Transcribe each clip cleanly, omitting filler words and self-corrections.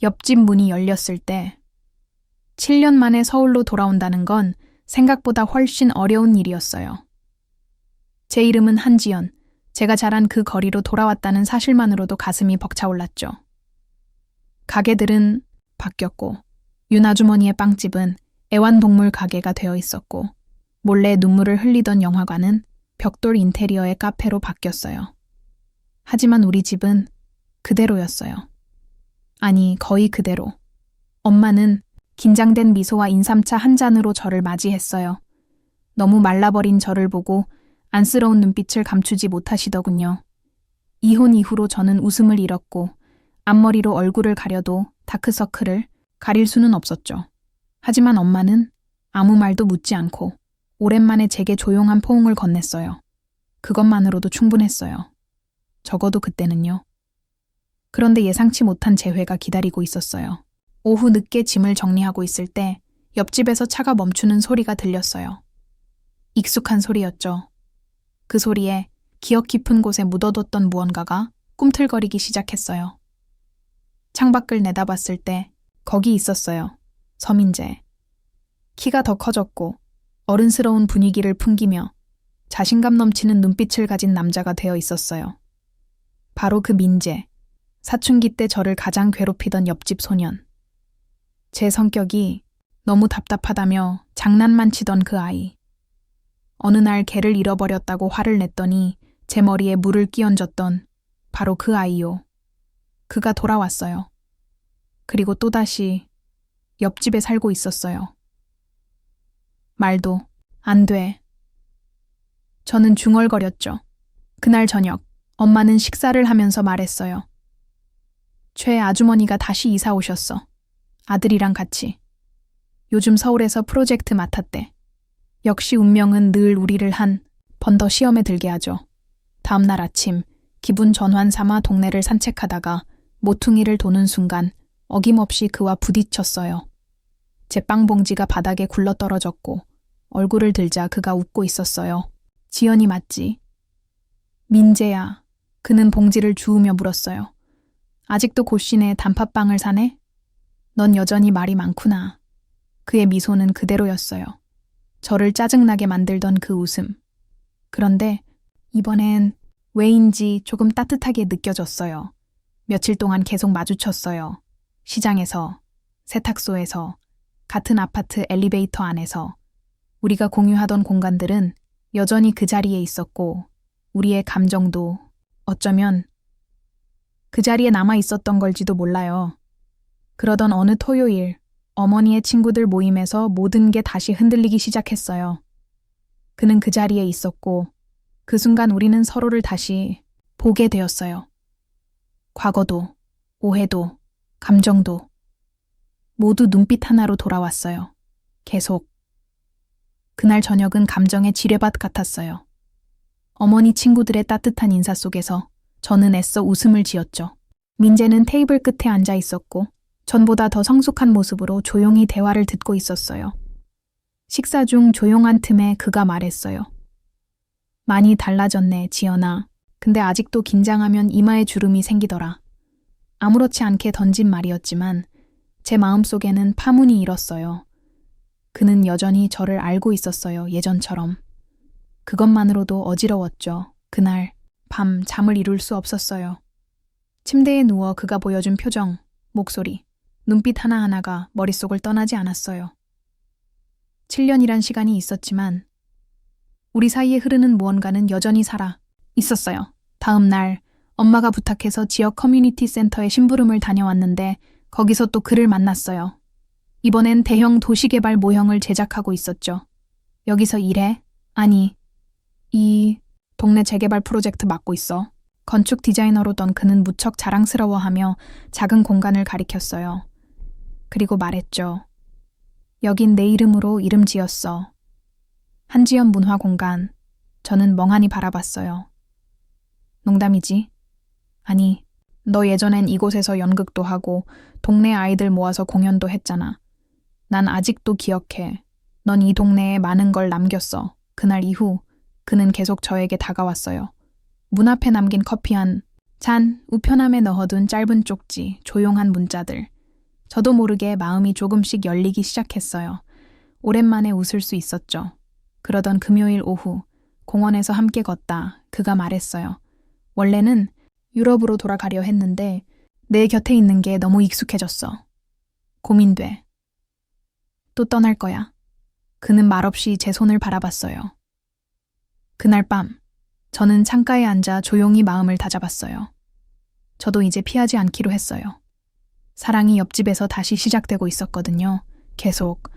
옆집 문이 열렸을 때 7년 만에 서울로 돌아온다는 건 생각보다 훨씬 어려운 일이었어요. 제 이름은 한지연, 제가 자란 그 거리로 돌아왔다는 사실만으로도 가슴이 벅차올랐죠. 가게들은 바뀌었고 윤 아주머니의 빵집은 애완동물 가게가 되어 있었고 몰래 눈물을 흘리던 영화관은 벽돌 인테리어의 카페로 바뀌었어요. 하지만 우리 집은 그대로였어요. 아니, 거의 그대로. 엄마는 긴장된 미소와 인삼차 한 잔으로 저를 맞이했어요. 너무 말라버린 저를 보고 안쓰러운 눈빛을 감추지 못하시더군요. 이혼 이후로 저는 웃음을 잃었고 앞머리로 얼굴을 가려도 다크서클을 가릴 수는 없었죠. 하지만 엄마는 아무 말도 묻지 않고 오랜만에 제게 조용한 포옹을 건넸어요. 그것만으로도 충분했어요. 적어도 그때는요. 그런데 예상치 못한 재회가 기다리고 있었어요. 오후 늦게 짐을 정리하고 있을 때 옆집에서 차가 멈추는 소리가 들렸어요. 익숙한 소리였죠. 그 소리에 기억 깊은 곳에 묻어뒀던 무언가가 꿈틀거리기 시작했어요. 창밖을 내다봤을 때 거기 있었어요. 서민재. 키가 더 커졌고 어른스러운 분위기를 풍기며 자신감 넘치는 눈빛을 가진 남자가 되어 있었어요. 바로 그 민재. 사춘기 때 저를 가장 괴롭히던 옆집 소년. 제 성격이 너무 답답하다며 장난만 치던 그 아이. 어느 날 개를 잃어버렸다고 화를 냈더니 제 머리에 물을 끼얹었던 바로 그 아이요. 그가 돌아왔어요. 그리고 또다시 옆집에 살고 있었어요. 말도 안 돼. 저는 중얼거렸죠. 그날 저녁 엄마는 식사를 하면서 말했어요. 최 아주머니가 다시 이사 오셨어. 아들이랑 같이. 요즘 서울에서 프로젝트 맡았대. 역시 운명은 늘 우리를 한 번 더 시험에 들게 하죠. 다음 날 아침 기분 전환 삼아 동네를 산책하다가 모퉁이를 도는 순간 어김없이 그와 부딪혔어요. 제 빵봉지가 바닥에 굴러떨어졌고 얼굴을 들자 그가 웃고 있었어요. 지연이 맞지? 민재야. 그는 봉지를 주우며 물었어요. 아직도 고시내 단팥빵을 사네? 넌 여전히 말이 많구나. 그의 미소는 그대로였어요. 저를 짜증나게 만들던 그 웃음. 그런데 이번엔 왜인지 조금 따뜻하게 느껴졌어요. 며칠 동안 계속 마주쳤어요. 시장에서, 세탁소에서, 같은 아파트 엘리베이터 안에서. 우리가 공유하던 공간들은 여전히 그 자리에 있었고 우리의 감정도 어쩌면 그 자리에 남아 있었던 걸지도 몰라요. 그러던 어느 토요일 어머니의 친구들 모임에서 모든 게 다시 흔들리기 시작했어요. 그는 그 자리에 있었고 그 순간 우리는 서로를 다시 보게 되었어요. 과거도, 오해도, 감정도 모두 눈빛 하나로 돌아왔어요. 계속. 그날 저녁은 감정의 지뢰밭 같았어요. 어머니 친구들의 따뜻한 인사 속에서 저는 애써 웃음을 지었죠. 민재는 테이블 끝에 앉아 있었고 전보다 더 성숙한 모습으로 조용히 대화를 듣고 있었어요. 식사 중 조용한 틈에 그가 말했어요. 많이 달라졌네, 지연아. 근데 아직도 긴장하면 이마에 주름이 생기더라. 아무렇지 않게 던진 말이었지만 제 마음속에는 파문이 일었어요. 그는 여전히 저를 알고 있었어요, 예전처럼. 그것만으로도 어지러웠죠. 그날 밤 잠을 이룰 수 없었어요. 침대에 누워 그가 보여준 표정, 목소리, 눈빛 하나하나가 머릿속을 떠나지 않았어요. 7년이란 시간이 있었지만 우리 사이에 흐르는 무언가는 여전히 살아 있었어요. 다음 날 엄마가 부탁해서 지역 커뮤니티 센터에 심부름을 다녀왔는데 거기서 또 그를 만났어요. 이번엔 대형 도시개발 모형을 제작하고 있었죠. 여기서 일해? 아니, 이 동네 재개발 프로젝트 맡고 있어. 건축 디자이너로던 그는 무척 자랑스러워하며 작은 공간을 가리켰어요. 그리고 말했죠. 여긴 내 이름으로 이름 지었어. 한지연 문화공간. 저는 멍하니 바라봤어요. 농담이지? 아니, 너 예전엔 이곳에서 연극도 하고 동네 아이들 모아서 공연도 했잖아. 난 아직도 기억해. 넌 이 동네에 많은 걸 남겼어. 그날 이후 그는 계속 저에게 다가왔어요. 문 앞에 남긴 커피 한 잔, 우편함에 넣어둔 짧은 쪽지, 조용한 문자들. 저도 모르게 마음이 조금씩 열리기 시작했어요. 오랜만에 웃을 수 있었죠. 그러던 금요일 오후 공원에서 함께 걷다 그가 말했어요. 원래는 유럽으로 돌아가려 했는데 내 곁에 있는 게 너무 익숙해졌어. 고민돼. 또 떠날 거야. 그는 말없이 제 손을 바라봤어요. 그날 밤 저는 창가에 앉아 조용히 마음을 다잡았어요. 저도 이제 피하지 않기로 했어요. 사랑이 옆집에서 다시 시작되고 있었거든요. 계속.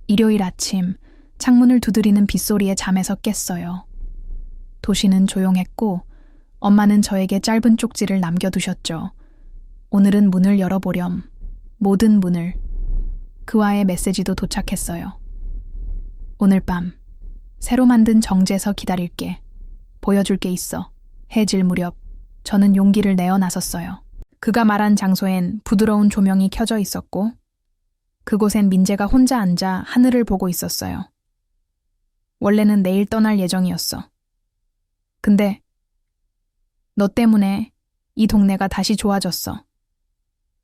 일요일 아침 창문을 두드리는 빗소리에 잠에서 깼어요. 도시는 조용했고 엄마는 저에게 짧은 쪽지를 남겨두셨죠. 오늘은 문을 열어보렴. 모든 문을. 그와의 메시지도 도착했어요. 오늘 밤 새로 만든 정제서 기다릴게. 보여줄 게 있어. 해질 무렵 저는 용기를 내어 나섰어요. 그가 말한 장소엔 부드러운 조명이 켜져 있었고 그곳엔 민재가 혼자 앉아 하늘을 보고 있었어요. 원래는 내일 떠날 예정이었어. 근데 너 때문에 이 동네가 다시 좋아졌어.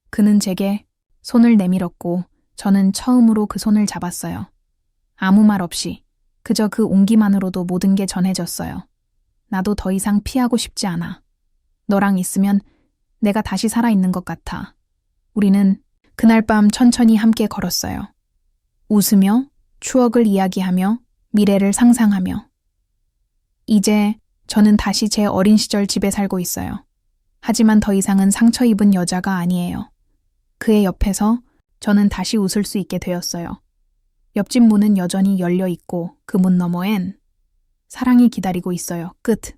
그는 제게 손을 내밀었고 저는 처음으로 그 손을 잡았어요. 아무 말 없이 그저 그 온기만으로도 모든 게 전해졌어요. 나도 더 이상 피하고 싶지 않아. 너랑 있으면 내가 다시 살아있는 것 같아. 우리는 그날 밤 천천히 함께 걸었어요. 웃으며 추억을 이야기하며 미래를 상상하며. 이제 저는 다시 제 어린 시절 집에 살고 있어요. 하지만 더 이상은 상처 입은 여자가 아니에요. 그의 옆에서 저는 다시 웃을 수 있게 되었어요. 옆집 문은 여전히 열려 있고 그 문 너머엔 사랑이 기다리고 있어요. 끝.